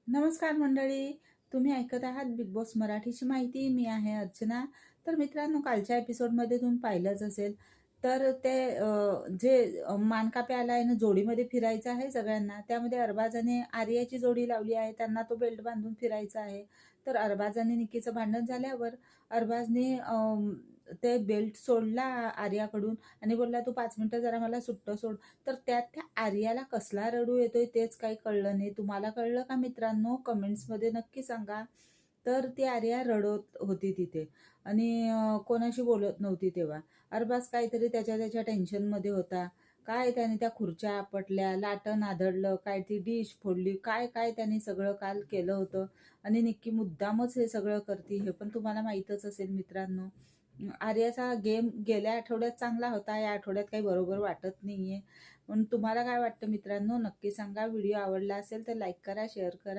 नमस्कार मंडळी. तुम्ही ऐकत आहात बिग बॉस मराठीची माहिती. मी आहे अर्चना. तर मित्रांनो, कालच्या एपिसोडमध्ये तुम्ही पाहिलंच असेल. तर ते मानकापे आला आहे ना, जोडीमध्ये फिरायचं आहे सगळ्यांना. त्यामध्ये अरबाजाने आर्याची जोडी लावली आहे. त्यांना तो बेल्ट बांधून फिरायचा आहे. तर अरबाज आणि निक्कीचं भांडण झाल्यावर अरबाजने ते बेल्ट सोडला आर्याकडून आणि बोलला, "तू 5 मिनिटं जरा मला सुट्टं सोड." तर त्यात त्या आर्याला कसला रडू येतोय तेच काही कळलं नाही. तुम्हाला कळलं का मित्रांनो? कमेंट्समध्ये नक्की सांगा. तर ती आर्या रडत होती तिथे आणि कोणाशी बोलत नव्हती तेव्हा. अरबाज काहीतरी त्याच्या त्याच्या टेन्शनमध्ये होता. काय त्याने त्या खुर्च्या आपटल्या, लाटण आदळलं, काय ती डिश फोडली, काय काय त्याने सगळं काल केलं होतं आणि निक्की मुद्दामच हे सगळं करते हे पण तुम्हाला माहीतच असेल मित्रांनो. आर्याचा गेम गेल्या आठवड्यात चांगला होता, या आठवड्यात काही बरोबर वाटत नाहीये. पण तुम्हाला काय वाटतं मित्रांनो? नक्की सांगा. व्हिडिओ आवडला असेल तर लाईक करा, शेअर करा.